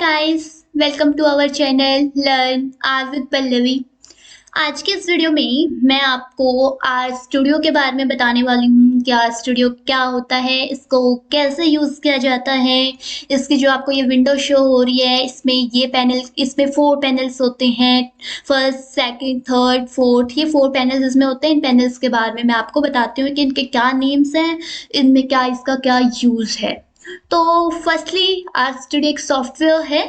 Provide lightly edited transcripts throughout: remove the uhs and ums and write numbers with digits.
Guys, welcome to our channel learn R with Pallavi. आज के इस वीडियो में मैं आपको आर स्टूडियो के बारे में बताने वाली हूँ कि आर स्टूडियो क्या होता है, इसको कैसे यूज़ किया जाता है। इसकी जो आपको ये विंडो शो हो रही है, इसमें 4 पैनल्स होते हैं। फर्स्ट, सेकंड, थर्ड, फोर्थ, ये 4 पैनल्स इसमें होते हैं। इन पैनल्स के बारे में मैं आपको बताती हूँ कि इनके क्या नेम्स हैं, इनमें क्या इसका क्या यूज़ है। तो फर्स्टली आर स्टूडियो एक सॉफ्टवेयर है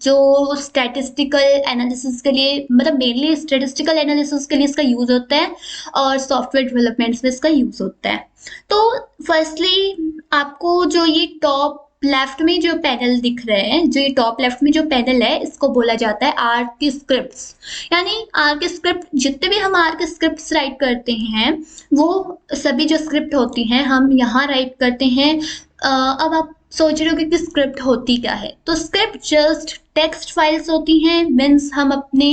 जो स्टैटिस्टिकल एनालिसिस के लिए, मतलब मेनली स्टैटिस्टिकल एनालिसिस के लिए इसका यूज़ होता है और सॉफ्टवेयर डेवलपमेंट्स में इसका यूज़ होता है। तो फर्स्टली आपको जो ये टॉप लेफ्ट में जो पैनल दिख रहे हैं, जो ये टॉप लेफ्ट में जो पैनल है, इसको बोला जाता है आर की स्क्रिप्ट्स। यानी आर के स्क्रिप्ट, जितने भी हम आर के स्क्रिप्ट्स राइट करते हैं वो सभी जो स्क्रिप्ट होती हैं हम यहाँ राइट करते हैं। अब आप सोच रहे हो कि स्क्रिप्ट होती क्या है, तो स्क्रिप्ट जस्ट टेक्स्ट फाइल्स होती हैं। मीन्स हम अपने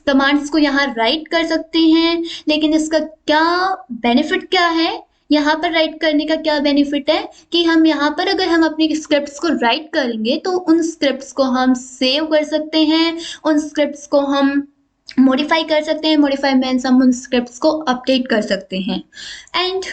कमांड्स को यहाँ राइट कर सकते हैं, लेकिन इसका क्या बेनिफिट क्या है, यहाँ पर राइट करने का क्या बेनिफिट है कि हम यहाँ पर अगर हम अपनी स्क्रिप्ट्स को राइट करेंगे तो उन स्क्रिप्ट्स को हम सेव कर सकते हैं, उन स्क्रिप्ट्स को हम मॉडिफाई कर सकते हैं। मॉडिफाई मीन्स हम उन स्क्रिप्ट्स को अपडेट कर सकते हैं। एंड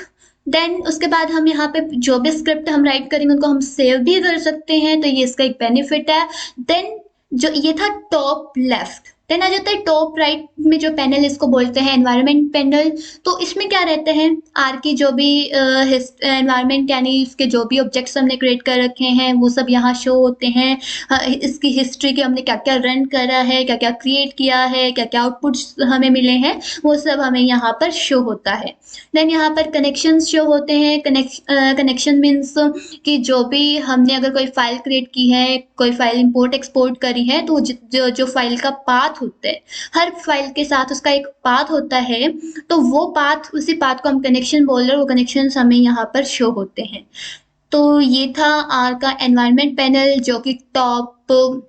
देन उसके बाद हम यहाँ पे जो भी स्क्रिप्ट हम राइट करेंगे उनको हम सेव भी कर सकते हैं, तो ये इसका एक बेनिफिट है। देन जो ये था टॉप लेफ्ट, देन आ जाता है टॉप राइट में जो पैनल, इसको बोलते हैं एनवायरनमेंट पैनल। तो इसमें क्या रहते हैं, आर की जो भी एनवायरनमेंट यानी इसके जो भी ऑब्जेक्ट्स हमने क्रिएट कर रखे हैं वो सब यहाँ शो होते हैं। इसकी हिस्ट्री की, हमने क्या क्या रन करा है, क्या क्या क्रिएट किया है, क्या क्या आउटपुट्स हमें मिले हैं, वो सब हमें यहाँ पर शो होता है। देन यहाँ पर कनेक्शंस शो होते हैं। कनेक्शन मीन्स कि जो भी हमने अगर कोई फाइल क्रिएट की है, कोई फाइल इंपोर्ट एक्सपोर्ट करी है, तो जो फाइल का पाथ होता है, हर फाइल के साथ उसका एक पाथ होता है, तो वो पाथ, उसी पाथ को हम कनेक्शन बोल रहे हैं, वो कनेक्शंस हमें यहाँ पर शो होते हैं। तो ये था आर का एनवायरनमेंट पैनल जो कि टॉप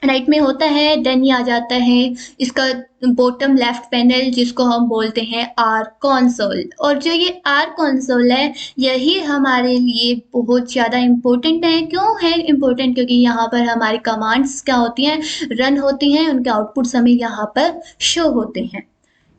राइट में होता है। देन ये आ जाता है इसका बॉटम लेफ्ट पैनल जिसको हम बोलते हैं आर कंसोल। और जो ये आर कंसोल है यही हमारे लिए बहुत ज़्यादा इम्पोर्टेंट है। क्यों है इम्पोर्टेंट? क्योंकि यहाँ पर हमारी कमांड्स क्या होती हैं, रन होती हैं, उनके आउटपुट्स हमें यहाँ पर शो होते हैं।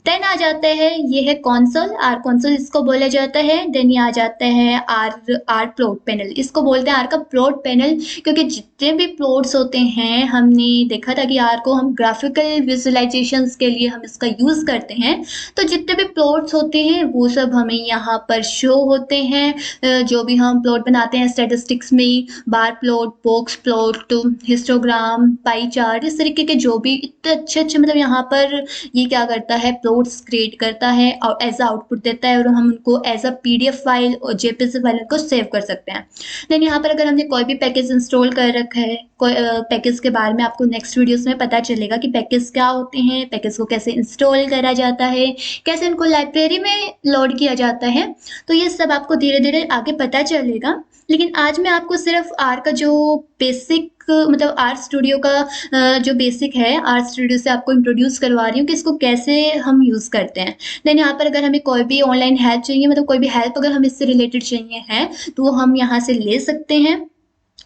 देन आ जाता है, ये है कंसोल, आर कंसोल इसको बोला जाता है। देन ये आ जाता है आर प्लॉट पैनल, इसको बोलते हैं आर का प्लॉट पैनल, क्योंकि जितने भी प्लॉट्स होते हैं, हमने देखा था कि आर को हम ग्राफिकल विजुअलाइजेशंस के लिए हम इसका यूज़ करते हैं। तो जितने भी प्लॉट्स होते हैं वो सब हमें यहाँ पर शो होते हैं। जो भी हम प्लॉट बनाते हैं स्टैटिस्टिक्स में, bar plot, box plot, histogram, pie chart, इस तरीके के जो भी इतने अच्छे अच्छे, मतलब यहाँ पर ये क्या करता है, प्लॉट्स क्रिएट करता है और एज आउटपुट देता है, और हम उनको एज अ पीडीएफ फाइल और जेपीजी फाइल को सेव कर सकते हैं। देन यहाँ पर अगर हमने कोई भी पैकेज इंस्टॉल कर रखा है, कोई पैकेज के बारे में आपको नेक्स्ट वीडियोस में पता चलेगा कि पैकेज क्या होते हैं, पैकेज को कैसे इंस्टॉल करा जाता है, कैसे इनको लाइब्रेरी में लोड किया जाता है। तो ये सब आपको धीरे धीरे आगे पता चलेगा। लेकिन आज मैं आपको सिर्फ आर का जो बेसिक, मतलब आर स्टूडियो का जो बेसिक है, आर स्टूडियो से आपको इंट्रोड्यूस करवा रही हूँ कि इसको कैसे हम यूज़ करते हैं। देन यहाँ पर अगर हमें कोई भी ऑनलाइन हेल्प चाहिए, मतलब कोई भी हेल्प अगर हमें इससे रिलेटेड चाहिए है तो वो हम यहाँ से ले सकते हैं।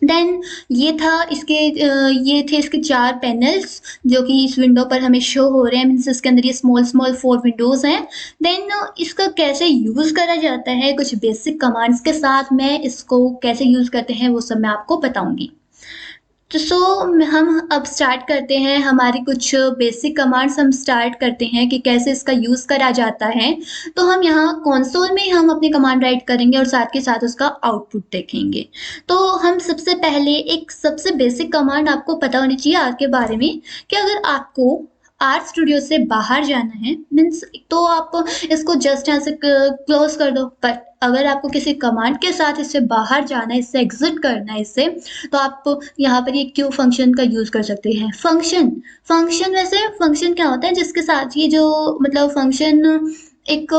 देन ये थे इसके 4 पैनल्स जो कि इस विंडो पर हमें शो हो रहे हैं। मीन्स इसके अंदर ये स्मॉल 4 विंडोज़ हैं। देन इसका कैसे यूज़ करा जाता है, कुछ बेसिक कमांड्स के साथ मैं इसको कैसे यूज़ करते हैं वो सब मैं आपको बताऊँगी। तो हम अब स्टार्ट करते हैं, हमारी कुछ बेसिक कमांड्स हम स्टार्ट करते हैं कि कैसे इसका यूज़ करा जाता है। तो हम यहाँ कंसोल में हम अपनी कमांड राइट करेंगे और साथ के साथ उसका आउटपुट देखेंगे। तो हम सबसे पहले एक सबसे बेसिक कमांड आपको पता होनी चाहिए आर के बारे में, कि अगर आपको आर स्टूडियो से बाहर जाना है, मीन्स तो आप इसको जस्ट यहाँ से क्लोज कर दो। पर अगर आपको किसी कमांड के साथ इससे बाहर जाना है, इससे एग्जिट करना है इससे, तो आप यहाँ पर ये क्यू फंक्शन का यूज़ कर सकते हैं। फंक्शन वैसे फंक्शन क्या होता है, जिसके साथ ये जो, मतलब फंक्शन एक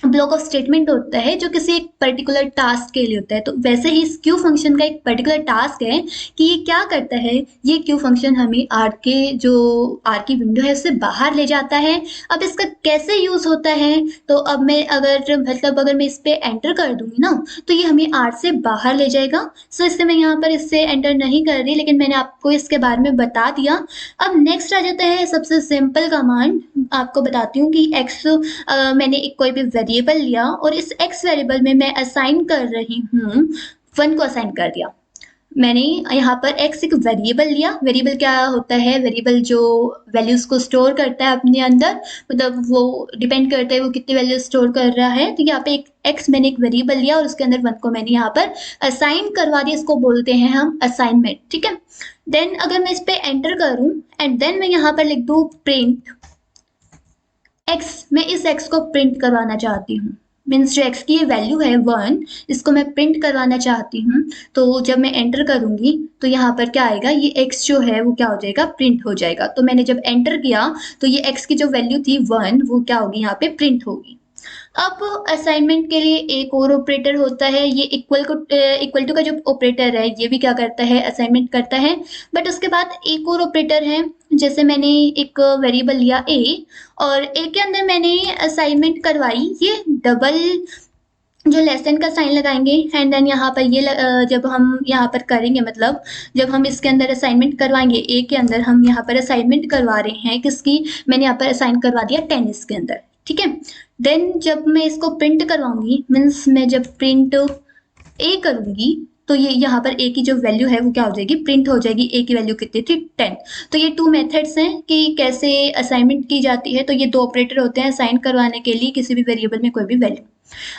ब्लॉक ऑफ स्टेटमेंट होता है जो किसी एक पर्टिकुलर टास्क के लिए होता है। तो वैसे ही इस क्यू फंक्शन का एक पर्टिकुलर टास्क है कि ये क्या करता है, ये क्यू फंक्शन हमें आर के जो आर की विंडो है उससे बाहर ले जाता है। अब इसका कैसे यूज होता है, तो अब मैं अगर मैं इस पे एंटर कर दूंगी ना, तो ये हमें आर से बाहर ले जाएगा। सो इससे मैं यहाँ पर इससे एंटर नहीं कर रही, लेकिन मैंने आपको इसके बारे में बता दिया। अब नेक्स्ट आ जाता है सबसे सिंपल कमांड, आपको बताती हूँ कि एक्स मैंने एक कोई भी वेरिएबल लिया और इस एक्स वेरिएबल में मैं असाइन कर रही हूँ 1 को असाइन कर दिया। मैंने यहाँ पर एक्स एक वेरिएबल लिया। वेरिएबल क्या होता है, वेरिएबल जो वैल्यूज को स्टोर करता है अपने अंदर, मतलब वो डिपेंड करता है वो कितनी वैल्यू स्टोर कर रहा है। तो यहाँ पे एक एक्स मैंने एक वेरिएबल लिया और उसके अंदर 1 को मैंने यहाँ पर असाइन करवा दिया। इसको बोलते हैं हम असाइनमेंट, ठीक है। देन अगर मैं इस पे एंटर करूं एंड देन मैं यहाँ पर लिख दूं प्रिंट एक्स, मैं इस एक्स को प्रिंट करवाना चाहती हूँ। मीन्स जो एक्स की ये वैल्यू है 1, इसको मैं प्रिंट करवाना चाहती हूँ। तो जब मैं एंटर करूंगी तो यहाँ पर क्या आएगा, ये एक्स जो है वो क्या हो जाएगा, प्रिंट हो जाएगा। तो मैंने जब एंटर किया तो ये एक्स की जो वैल्यू थी 1 वो क्या होगी, यहाँ पे प्रिंट होगी। अब असाइनमेंट के लिए एक और ऑपरेटर होता है, ये इक्वल टू का जो ऑपरेटर है ये भी क्या करता है, असाइनमेंट करता है। बट उसके बाद एक और ऑपरेटर है, जैसे मैंने एक वेरिएबल लिया ए और ए के अंदर मैंने असाइनमेंट करवाई, ये डबल जो लेसन का साइन लगाएंगे एंड देन यहाँ पर ये जब हम यहाँ पर करेंगे, मतलब जब हम इसके अंदर असाइनमेंट करवाएंगे ए के अंदर, हम यहाँ पर असाइनमेंट करवा रहे हैं किसकी, मैंने यहाँ पर असाइन करवा दिया टेनिस के अंदर, ठीक है। देन जब मैं इसको प्रिंट करवाऊंगी, मीन्स मैं जब प्रिंट ए करूंगी तो ये यहाँ पर ए की जो वैल्यू है वो क्या हो जाएगी, प्रिंट हो जाएगी। ए की वैल्यू कितनी थी, 10। तो ये 2 मेथड्स हैं कि कैसे असाइनमेंट की जाती है। तो ये 2 ऑपरेटर होते हैं असाइन करवाने के लिए किसी भी वेरिएबल में कोई भी वैल्यू।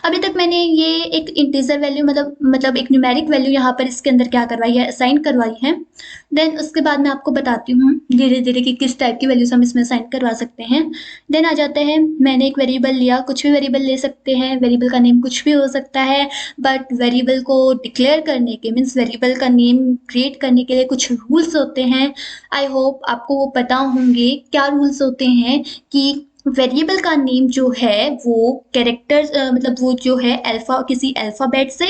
अभी तक मैंने ये एक इंटीजर वैल्यू मतलब एक न्यूमेरिक वैल्यू यहाँ पर इसके अंदर क्या करवाई है, असाइन करवाई है। देन उसके बाद मैं आपको बताती हूँ धीरे धीरे कि किस टाइप की वैल्यूज हम इसमें असाइन करवा सकते हैं। देन आ जाता है, मैंने एक वेरिएबल लिया, कुछ भी वेरिएबल ले सकते हैं, वेरिएबल का नेम कुछ भी हो सकता है। बट वेरिएबल को डिक्लेयर करने के, मीन्स वेरिएबल का नेम क्रिएट करने के लिए कुछ रूल्स होते हैं। आई होप आपको वो पता होंगे क्या रूल्स होते हैं कि वेरिएबल का नेम जो है वो कैरेक्टर्स मतलब वो जो है किसी अल्फ़ाबेट से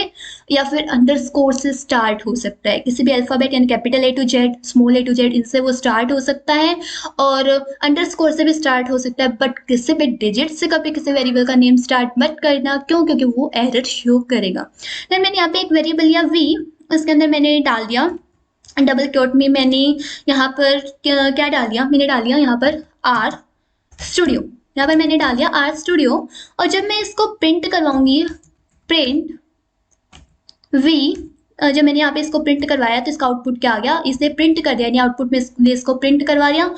या फिर अंडरस्कोर से स्टार्ट हो सकता है। किसी भी अल्फ़ाबेट यानी capital A to Z, small A to Z, इनसे वो स्टार्ट हो सकता है और अंडरस्कोर से भी स्टार्ट हो सकता है। बट किसी भी डिजिट से कभी किसी वेरिएबल का नेम स्टार्ट मत करना, क्यों, क्योंकि वो एरर शो करेगा। देन मैंने यहाँ पे एक वेरिएबल लिया वी, उसके अंदर मैंने डाल दिया डबल कोट में, मैंने यहाँ पर क्या डाल दिया, मैंने डाल दिया यहाँ पर आर स्टूडियो। यहाँ पर मैंने डाल दिया आर स्टूडियो और जब मैं इसको प्रिंट करवाऊंगी प्रिंट वी, जब मैंने यहाँ पे इसको प्रिंट करवाया तो इसका आउटपुट क्या आ गया, इसे प्रिंट कर दिया, यानी आउटपुट में इसको प्रिंट करवा दिया।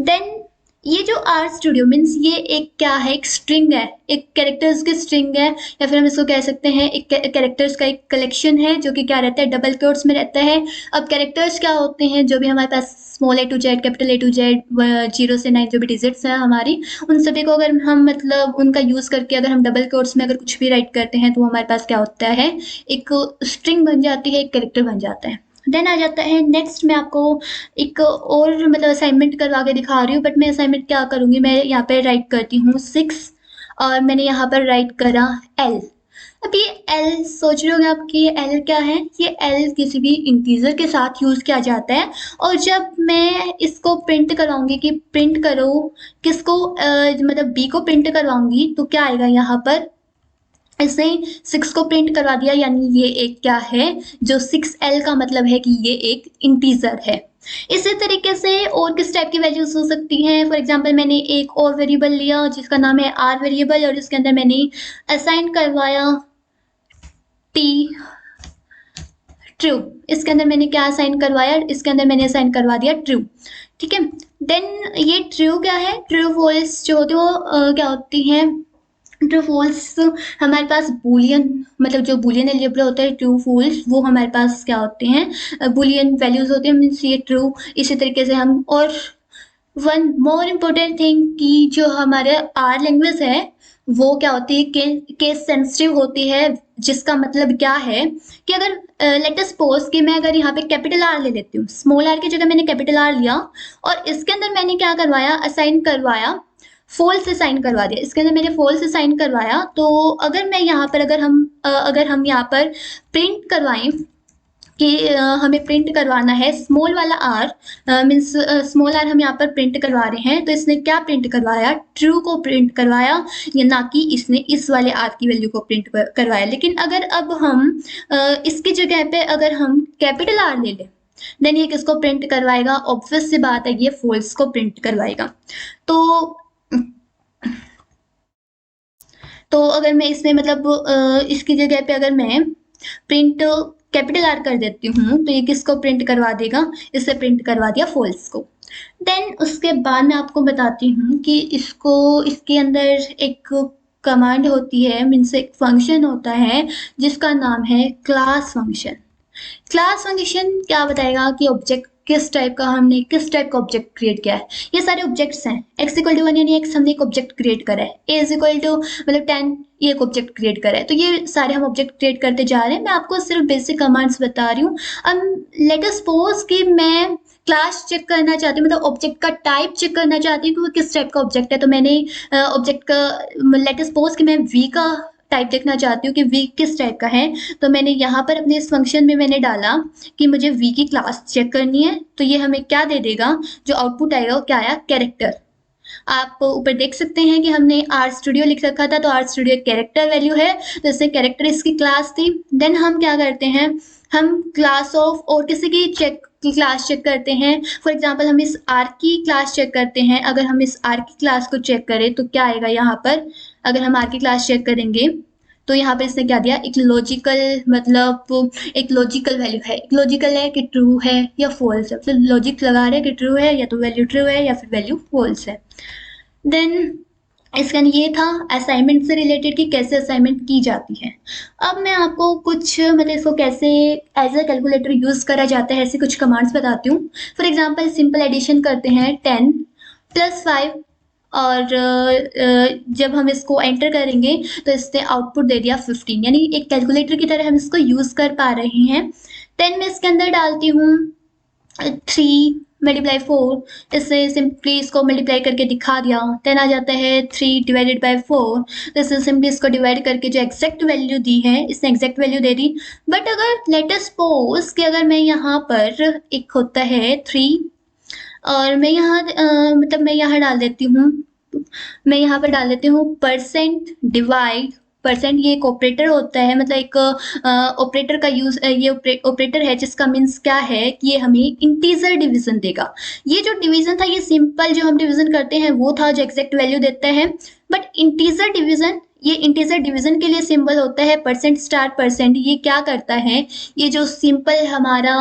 देन ये जो आर स्टूडियो मीन्स ये एक क्या है, एक स्ट्रिंग है, एक कैरेक्टर्स की स्ट्रिंग है, या फिर हम इसको कह सकते हैं एक कैरेक्टर्स का एक कलेक्शन है जो कि क्या रहता है, डबल कोट्स में रहता है। अब कैरेक्टर्स क्या होते हैं, जो भी हमारे पास small A to Z, capital A to Z, 0 से 9 जो भी डिजिट्स हैं हमारी, उन सभी को अगर हम मतलब उनका यूज़ करके अगर हम डबल कोट्स में अगर कुछ भी राइट करते हैं तो वो हमारे पास क्या होता है, एक स्ट्रिंग बन जाती है, एक कैरेक्टर बन जाता है। देन आ जाता है नेक्स्ट, मैं आपको एक और मतलब असाइनमेंट करवा के दिखा रही हूँ। बट मैं असाइनमेंट क्या करूँगी, मैं यहाँ पे राइट करती हूँ 6 और मैंने यहाँ पर राइट करा L। अब ये L सोच रहे होंगे आप कि ये L क्या है, ये L किसी भी इंटीजर के साथ यूज़ किया जाता है। और जब मैं इसको प्रिंट करवाऊंगी कि प्रिंट करो किसको, मतलब B को प्रिंट करवाऊंगी तो क्या आएगा, यहाँ पर इसने 6 को प्रिंट करवा दिया, यानी ये एक क्या है, जो 6L का मतलब है कि ये एक इंटीजर है। इसी तरीके से और किस टाइप की वैल्यूज हो सकती हैं, फॉर एग्जांपल मैंने एक और वेरिएबल लिया जिसका नाम है आर वेरिएबल और इसके अंदर मैंने असाइन करवाया टी ट्रू। इसके अंदर मैंने क्या असाइन करवाया, इसके अंदर मैंने असाइन करवा दिया ट्रू, ठीक है। देन ये ट्रू क्या है, ट्रू फॉल्स जो होती है वो क्या होती हैं, ट्रू फॉल्स हमारे पास बूलियन, मतलब जो बूलियन एल्जेब्रा होता है ट्रू फॉल्स, वो हमारे पास क्या होते हैं, बूलियन वैल्यूज होते हैं, मीन्स ये ट्रू। इसी तरीके से हम, और वन मोर इम्पोर्टेंट थिंग कि जो हमारे आर लैंग्वेज है वो क्या होती है, केस सेंसिटिव होती है, जिसका मतलब क्या है कि अगर लेट अस सपोज कि मैं अगर यहाँ पे कैपिटल आर ले लेती हूँ, स्मॉल आर की जगह मैंने कैपिटल आर लिया और इसके अंदर मैंने क्या करवाया, असाइन करवाया फॉल्स असाइन करवा दिया, इसके अंदर मैंने फॉल्स असाइन करवाया, तो अगर मैं यहाँ पर अगर हम यहाँ पर प्रिंट करवाएं कि हमें प्रिंट करवाना है स्मॉल वाला आर, मीन्स स्मॉल आर हम यहाँ पर प्रिंट करवा रहे हैं, तो इसने क्या प्रिंट करवाया, ट्रू को प्रिंट करवाया, या ना कि इसने इस वाले आर की वैल्यू को प्रिंट करवाया। लेकिन अगर अब हम इसकी जगह पे अगर हम कैपिटल आर ले लें, देन ये किसको प्रिंट करवाएगा, ऑब्वियस सी बात है ये फॉल्स को प्रिंट करवाएगा। तो अगर मैं इसमें मतलब इसकी जगह पे अगर मैं प्रिंट कैपिटल आर कर देती हूँ, तो ये किसको प्रिंट करवा देगा, इससे प्रिंट करवा दिया फॉल्स को। देन उसके बाद मैं आपको बताती हूँ कि इसके अंदर एक कमांड होती है, मीन्स एक फंक्शन होता है जिसका नाम है क्लास फंक्शन। क्लास फंक्शन क्या बताएगा कि ऑब्जेक्ट किस टाइप का, हमने किस टाइप का ऑब्जेक्ट क्रिएट किया है। ये सारे ऑब्जेक्ट्स हैं, x इक्वल टू 1 यानी x हमने एक ऑब्जेक्ट क्रिएट करा है, a इज इक्वल टू मतलब 10 ये एक ऑब्जेक्ट क्रिएट करा है। तो ये सारे हम ऑब्जेक्ट क्रिएट करते जा रहे हैं, मैं आपको सिर्फ बेसिक कमांड्स बता रही हूँ। अब लेट अस सपोज कि मैं क्लास चेक करना चाहती हूँ, मतलब ऑब्जेक्ट का टाइप चेक करना चाहती हूँ कि वो किस टाइप का ऑब्जेक्ट है। तो मैंने ऑब्जेक्ट का लेट अस सपोज कि मैं v का टाइप देखना चाहती हूँ कि v किस टाइप का है, तो मैंने यहाँ पर अपने इस फंक्शन में मैंने डाला कि मुझे v की क्लास चेक करनी है। तो ये हमें क्या दे देगा, जो आउटपुट आएगा वो क्या आया, कैरेक्टर। आप ऊपर देख सकते हैं कि हमने आर स्टूडियो लिख रखा था, तो आर स्टूडियो कैरेक्टर वैल्यू है, तो इससे कैरेक्टर इसकी क्लास थी। देन हम क्या करते हैं, हम क्लास ऑफ और किसी की क्लास चेक करते हैं। फॉर एग्जांपल हम इस आर की क्लास चेक करते हैं, अगर हम इस आर की क्लास को चेक करें तो क्या आएगा यहाँ पर, अगर हम आर की क्लास चेक करेंगे तो यहाँ पे इसने क्या दिया, एक लॉजिकल मतलब एक लॉजिकल वैल्यू है, एक लॉजिकल है कि ट्रू है या फॉल्स है, मतलब लॉजिक लगा रहे हैं कि ट्रू है या तो वैल्यू ट्रू है या फिर वैल्यू फॉल्स है। देन इसका ये था असाइनमेंट से रिलेटेड कि कैसे असाइनमेंट की जाती है। अब मैं आपको कुछ मतलब इसको कैसे एज अ कैलकुलेटर यूज़ करा जाता है ऐसे कुछ कमांड्स बताती हूँ। फॉर एग्जांपल सिंपल एडिशन करते हैं 10 + 5, और जब हम इसको एंटर करेंगे तो इसने आउटपुट दे दिया 15, यानी एक कैलकुलेटर की तरह हम इसको यूज़ कर पा रहे हैं। 10 में इसके अंदर डालती हूँ 3 × 4, इससे सिंपली इसको मल्टीप्लाई करके दिखा दिया। 10 आ जाता है 3 / 4, तो इससे सिंपली इसको डिवाइड करके जो एग्जैक्ट वैल्यू दी है इसने exact value they the. But अगर लेट अस सपोज कि अगर मैं यहाँ पर एक होता है 3 और मैं यहाँ मतलब मैं यहाँ डाल देती हूँ, मैं यहाँ पर डाल देती हूँ %, परसेंट ये एक ऑपरेटर होता है, मतलब एक ऑपरेटर का यूज, ये ऑपरेटर है जिसका मीन्स क्या है कि ये हमें इंटीजर डिवीजन देगा। ये जो डिवीजन था ये सिंपल जो हम डिवीजन करते हैं वो था जो एग्जैक्ट वैल्यू देता है, बट इंटीजर डिवीजन, ये इंटीजर डिवीजन के लिए सिंबल होता है %%। ये क्या करता है, ये जो सिंपल हमारा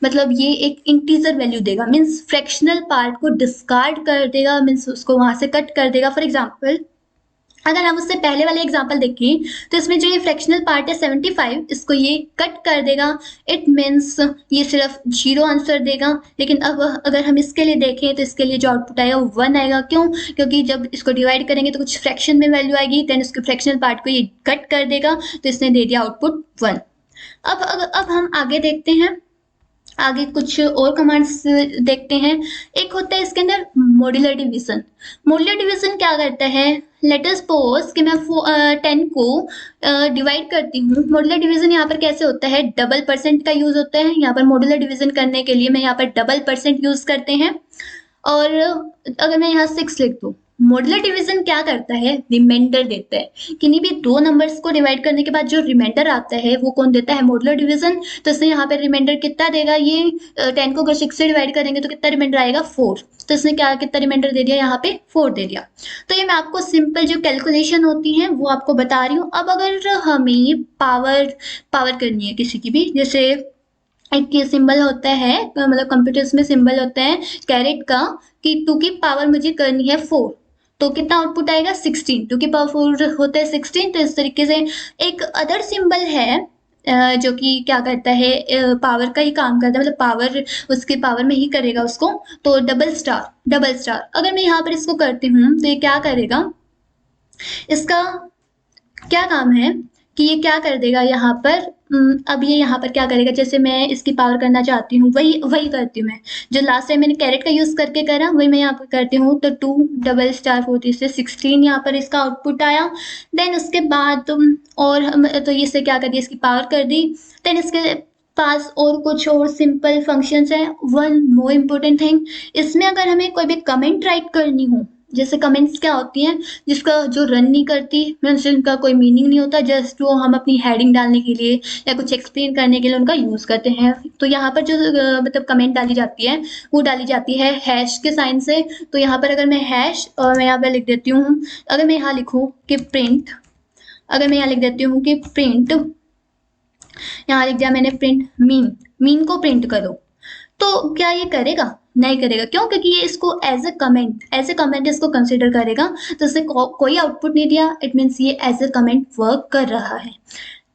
मतलब ये एक इंटीजर वैल्यू देगा, मीन्स फ्रैक्शनल पार्ट को डिस्कार्ड कर देगा, मीन्स उसको वहां से कट कर देगा। फॉर एग्जाम्पल अगर हम उससे पहले वाले एग्जाम्पल देखें तो इसमें जो ये फ्रैक्शनल पार्ट है 75, इसको ये कट कर देगा, इट मीन्स ये सिर्फ 0 आंसर देगा। लेकिन अब अगर हम इसके लिए देखें तो इसके लिए जो आउटपुट आएगा वो 1 आएगा। क्यों, क्योंकि जब इसको डिवाइड करेंगे तो कुछ फ्रैक्शन में वैल्यू आएगी, देन उसके फ्रैक्शनल पार्ट को ये कट कर देगा, तो इसने दे दिया आउटपुट 1। अब हम आगे देखते हैं, आगे कुछ और कमांड्स देखते हैं। एक होता है इसके अंदर मॉड्यूलर डिवीजन। मॉड्यूलर डिवीजन क्या करता है, लेट अस सपोज कि मैं 10 को डिवाइड करती हूँ। मॉड्यूलर डिवीजन यहाँ पर कैसे होता है, डबल % का यूज होता है। यहाँ पर मॉड्यूलर डिवीजन करने के लिए मैं यहाँ पर डबल % यूज करते हैं। और अगर मैं यहाँ 6 लिख दूँ, मॉड्यूलर डिवीजन क्या करता है, रिमाइंडर देता है। किन्हीं भी दो नंबर्स को डिवाइड करने के बाद जो रिमाइंडर आता है वो कौन देता है, मॉड्यूलर डिवीजन। तो इसने यहाँ पे रिमाइंडर कितना देगा, ये 10 को अगर 6 से डिवाइड करेंगे तो कितना रिमाइंडर आएगा, 4। तो इसने क्या कितना रिमाइंडर दे दिया, यहाँ पे 4 दे दिया। तो ये मैं आपको सिंपल जो कैलकुलेशन होती है वो आपको बता रही हूँ। अब अगर हमें पावर करनी है किसी की भी, जैसे एक ये सिंबल होता है, मतलब कंप्यूटर्स में सिंबल होता है कैरेट का, कि 2 की पावर मुझे करनी है 4, तो कितना आउटपुट आएगा 16। 2 की पावर 4 होता है 16। तो इस तरीके से एक अदर सिंबल है जो कि क्या करता है, पावर का ही काम करता है, मतलब पावर उसके पावर में ही करेगा उसको। तो डबल स्टार अगर मैं यहाँ पर इसको करती हूँ तो ये क्या करेगा, इसका क्या काम है कि ये क्या कर देगा यहाँ पर। अब ये यहाँ पर क्या करेगा, जैसे मैं इसकी पावर करना चाहती हूँ वही वही करती हूँ मैं। जो लास्ट टाइम मैंने कैरेट का यूज़ करके करा वही मैं यहाँ पर करती हूँ। तो 2 डबल स्टार 40 से 16 यहाँ पर इसका आउटपुट आया। देन उसके बाद और हम तो इससे क्या कर दिया, इसकी पावर कर दी। देन इसके पास और कुछ और सिंपल फंक्शंस हैं। वन मोर इम्पोर्टेंट थिंग, इसमें अगर हमें कोई भी कमेंट राइट करनी हो, जैसे कमेंट्स क्या होती हैं जिसका जो रन नहीं करती, मीन्स जिनका कोई मीनिंग नहीं होता, जस्ट वो हम अपनी हेडिंग डालने के लिए या कुछ एक्सप्लेन करने के लिए उनका यूज़ करते हैं। तो यहाँ पर जो मतलब कमेंट डाली जाती है वो डाली जाती है हैश के साइन से। तो यहाँ पर अगर मैं हैश और मैं यहाँ पर लिख देती हूँ, अगर मैं यहाँ लिखूँ कि प्रिंट, अगर मैं यहाँ लिख देती हूँ कि प्रिंट, यहाँ लिख दिया मैंने प्रिंट मीन को प्रिंट करो, तो क्या ये करेगा? नहीं करेगा। क्यों? क्योंकि ये इसको एज ए कमेंट इसको कंसिडर करेगा। तो इससे कोई आउटपुट नहीं दिया, इट मीन्स ये एज ए कमेंट वर्क कर रहा है।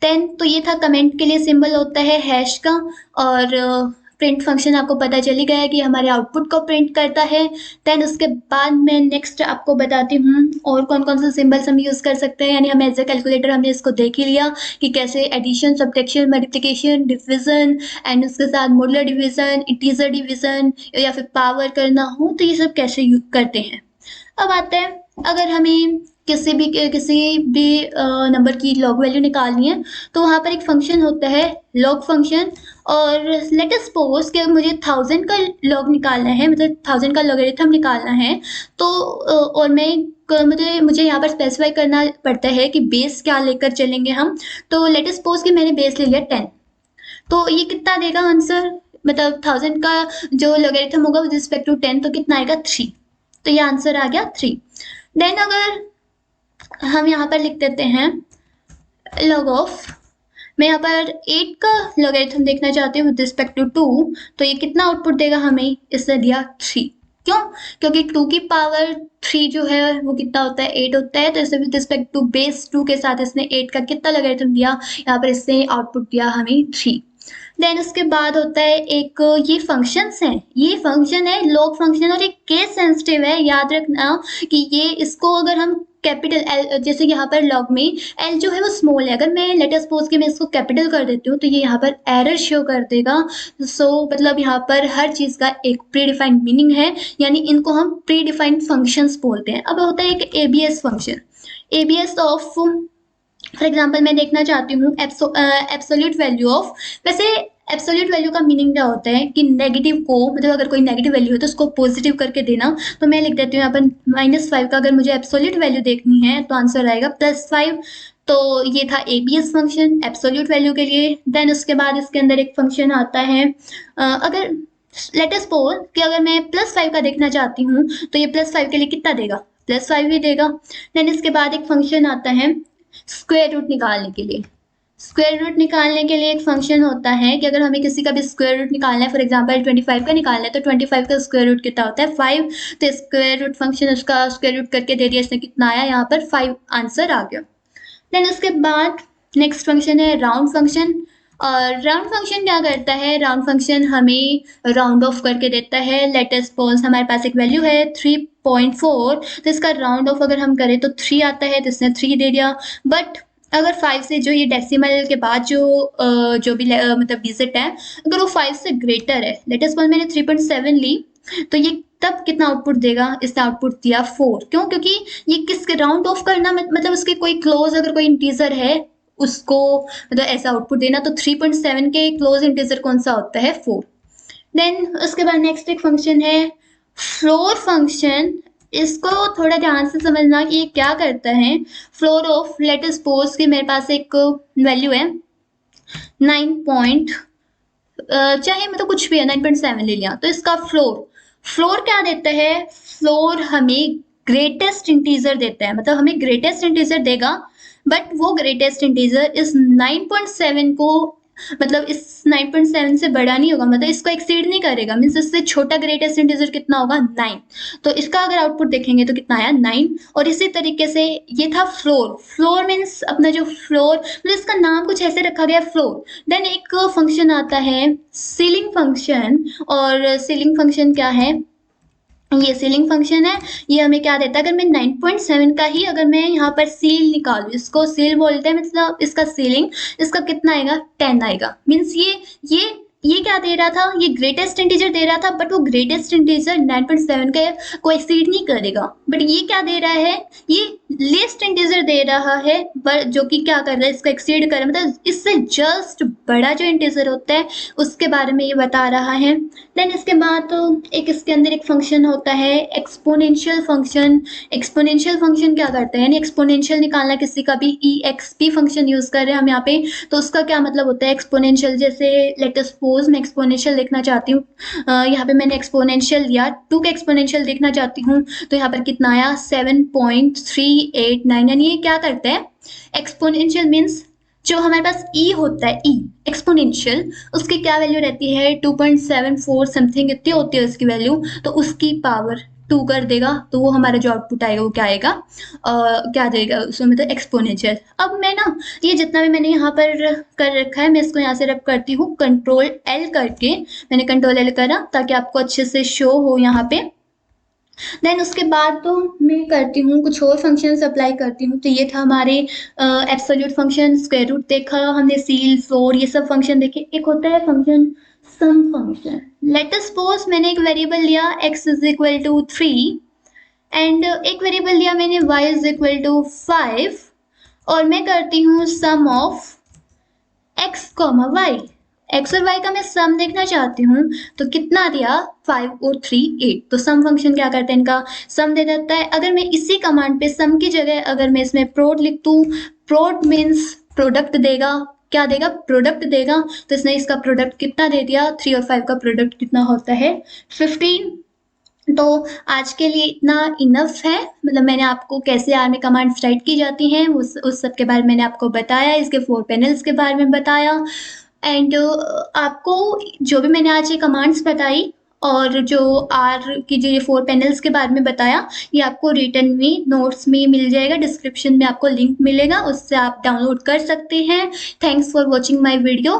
देन तो ये था कमेंट के लिए सिंबल होता है हैश का। और प्रिंट फंक्शन आपको पता चली गया है कि हमारे आउटपुट को प्रिंट करता है। देन उसके बाद मैं नेक्स्ट आपको बताती हूँ और कौन कौन से सिंबल्स हम यूज़ कर सकते हैं। यानी हम एज ए कैलकुलेटर हमने इसको देख ही लिया कि कैसे addition, subtraction, multiplication, division and उसके साथ मॉड्यूलर डिवीजन, इंटीजर डिवीजन या फिर पावर करना हो तो ये सब कैसे यूज करते हैं। अब आते हैं, अगर हमें किसी भी नंबर की लॉग वैल्यू निकालनी है तो वहाँ पर एक फंक्शन होता है लॉग फंक्शन। और लेट अस सपोज कि मुझे 1000 का लॉग निकालना है, मतलब 1000 का लॉगरिथम निकालना है। तो और मुझे यहाँ पर स्पेसिफाई करना पड़ता है कि बेस क्या लेकर चलेंगे हम। तो लेट अस सपोज कि मैंने बेस ले लिया 10, तो ये कितना देगा आंसर, मतलब 1000 का जो लॉगरिथम होगा विद रिस्पेक्ट टू 10 तो कितना आएगा 3। तो ये आंसर आ गया 3। देन अगर हम यहाँ पर लिख देते हैं लॉग ऑफ, मैं यहाँ पर 8 का लॉगरिथम देखना चाहती हूँ विद रिस्पेक्ट टू 2, तो ये कितना आउटपुट देगा हमें, इसने दिया 3। क्यों? क्योंकि 2 की पावर 3 जो है वो कितना होता है 8 होता है। तो इससे विद रिस्पेक्ट टू बेस 2 के साथ इसने 8 का कितना लॉगरिथम दिया, यहाँ पर इसने आउटपुट दिया हमें 3। देन उसके बाद होता है एक ये फंक्शंस हैं, ये फंक्शन है लॉग फंक्शन और ये केस सेंसिटिव है। याद रखना कि ये इसको अगर हम कैपिटल एल, जैसे यहाँ पर लॉग में एल जो है वो स्मॉल है, अगर मैं लेट अस सपोज कि मैं इसको कैपिटल कर देती हूँ तो ये यहाँ पर एरर शो कर देगा। मतलब यहाँ पर हर चीज़ का एक प्री डिफाइंड मीनिंग है, यानी इनको हम प्री डिफाइंड फंक्शंस बोलते हैं। अब होता है एक ABS function, ABS of for example मैं देखना चाहती हूँ एब्सोल्यूट वैल्यू ऑफ। वैसे एब्सोल्यूट वैल्यू का मीनिंग क्या होता है कि नेगेटिव को, मतलब अगर कोई नेगेटिव वैल्यू है तो उसको पॉजिटिव करके देना। तो मैं लिख देती हूँ यहाँ पर -5 का अगर मुझे एब्सोल्यूट वैल्यू देखनी है तो आंसर आएगा +5। तो ये था एबीएस फंक्शन एब्सोल्यूट वैल्यू के लिए। देन उसके बाद इसके अंदर एक फंक्शन आता है अगर लेट अस सपोज कि अगर मैं +5 का देखना चाहती हूँ तो ये +5 के लिए कितना देगा, +5 ही देगा। देन इसके बाद एक फंक्शन आता है स्क्वायर रूट निकालने के लिए। स्क्वायर रूट निकालने के लिए एक फंक्शन होता है कि अगर हमें किसी का भी स्क्वायर रूट निकालना है, फॉर एग्जांपल 25 का निकालना है तो 25 का स्क्वायर रूट कितना होता है 5। तो स्क्वायर रूट फंक्शन उसका स्क्वायर रूट करके दे दिया, इसने कितना आया यहाँ पर 5 आंसर आ गया। देन उसके बाद नेक्स्ट फंक्शन है राउंड फंक्शन। और राउंड फंक्शन क्या करता है, राउंड फंक्शन हमें राउंड ऑफ करके देता है। लेट अस सपोज हमारे पास एक वैल्यू है 3.4, तो इसका राउंड ऑफ अगर हम करें तो 3 आता है, तो इसने 3 दे दिया। बट अगर 5 से जो ये डेसिमल के बाद जो भी मतलब डिजिट है अगर वो 5 से ग्रेटर है, लेट अस सपोज मैंने 3.7 ली, तो ये तब कितना आउटपुट देगा, इसने आउटपुट दिया 4। क्यों? क्योंकि ये किसके राउंड ऑफ करना, मतलब उसके कोई क्लोज अगर कोई इंटीजर है उसको मतलब ऐसा आउटपुट देना। तो 3.7 के क्लोज इंटीजर कौन सा होता है 4। देन उसके बाद नेक्स्ट एक फंक्शन है फ्लोर फंक्शन। इसको थोड़ा ध्यान से समझना कि ये क्या करता है। Floor of late us suppose कि मेरे पास एक वैल्यू है 9 चाहे मतलब कुछ भी है 9.7 ले लिया, तो इसका फ्लोर क्या देता है, फ्लोर हमें ग्रेटेस्ट इंटीजर देता है, मतलब हमें ग्रेटेस्ट इंटीजर देगा। बट वो ग्रेटेस्ट इंटीजर इस 9.7 को, मतलब इस 9.7 से बड़ा नहीं होगा, मतलब इसको एक्सीड नहीं करेगा। मीन्स इससे छोटा ग्रेटेस्ट इंटीजर कितना होगा 9। तो इसका अगर आउटपुट देखेंगे तो कितना आया 9। और इसी तरीके से ये था फ्लोर मीन्स अपना जो फ्लोर, मतलब इसका नाम कुछ ऐसे रखा गया फ्लोर। देन एक फंक्शन आता है सीलिंग फंक्शन। और सीलिंग फंक्शन क्या है, ये सीलिंग फंक्शन है। ये हमें क्या देता है, अगर मैं 9.7 का ही अगर मैं यहाँ पर सील निकालूँ, इसको सील बोलते हैं, मतलब इसका सीलिंग, इसका कितना आएगा, 10 आएगा। मीन्स ये क्या दे रहा था, ये ग्रेटेस्ट इंटीजर दे रहा था, बट वो ग्रेटेस्ट इंटीजर 9.7 का को एक्सीड नहीं करेगा। बट ये क्या दे रहा है, ये लेस्ट इंटीजर दे रहा है, जो कि क्या कर रहा है, इसका एक्सीड कर रहा है, मतलब इससे जस्ट बड़ा जो इंटीजर होता है उसके बारे में ये बता रहा है। देन इसके बाद तो एक इसके अंदर एक फंक्शन होता है एक्सपोनेंशियल फंक्शन। एक्सपोनेंशियल फंक्शन क्या करता है, यानी एक्सपोनेंशियल निकालना किसी का भी, EXP फंक्शन यूज कर रहे हैं हम यहाँ पे, तो उसका क्या मतलब होता है एक्सपोनेंशियल। जैसे लेट अस सपोज मैं एक्सपोनेंशियल देखना चाहती हूँ, यहाँ पे मैंने एक्सपोनेंशियल लिया, 2 का एक्सपोनेंशियल देखना चाहती हूँ, तो यहाँ पर कितना आया 7.389। यानी ये क्या करता है, एक्सपोनेंशियल मीन्स जो हमारे पास ई होता है, ई एक्सपोनेंशियल, उसकी क्या वैल्यू रहती है 2.74 समथिंग इतनी होती है उसकी वैल्यू, तो उसकी पावर 2 कर देगा, तो वो हमारा जो आउटपुट आएगा वो क्या आएगा, क्या देगा उसमें, मतलब एक्सपोनेंशियल। अब मैं ना ये जितना भी मैंने यहाँ पर कर रखा है, मैं इसको यहाँ से रब करती हूँ कंट्रोल L करके, मैंने कंट्रोल L करा ताकि आपको अच्छे से शो हो यहाँ पे। देन उसके बाद तो मैं करती हूँ कुछ और फंक्शन अप्लाई करती हूँ। तो ये था हमारे एब्सोल्यूट फंक्शन, स्क्वायर रूट देखा हमने, सील, फ्लोर, ये सब फंक्शन देखे। एक होता है function sum function. Let us suppose मैंने एक वेरिएबल लिया x is equal to 3 and एक वेरिएबल लिया मैंने y इज इक्वल टू 5 और मैं करती हूँ सम ऑफ x, y। एक्स और वाई का मैं सम देखना चाहती हूँ, तो कितना दिया 5 और 3 8। तो सम फंक्शन क्या करते हैं, इनका सम दे देता है। अगर मैं इसी कमांड पे सम की जगह अगर मैं इसमें प्रोड लिख दूँ, प्रोड मीन्स प्रोडक्ट देगा, क्या देगा, प्रोडक्ट देगा। तो इसने इसका प्रोडक्ट कितना दे दिया, 3 और 5 का प्रोडक्ट कितना होता है 15। तो आज के लिए इतना इनफ है, मतलब मैंने आपको कैसे आर में कमांड्स राइट की जाती हैं उस सब के बारे में मैंने आपको बताया, इसके 4 पैनल्स के बारे में बताया। एंड आपको जो भी मैंने आज ये कमांड्स बताई और जो आर की जो ये 4 पैनल्स के बारे में बताया, ये आपको रिटन में नोट्स में मिल जाएगा, डिस्क्रिप्शन में आपको लिंक मिलेगा, उससे आप डाउनलोड कर सकते हैं। Thanks for watching my video.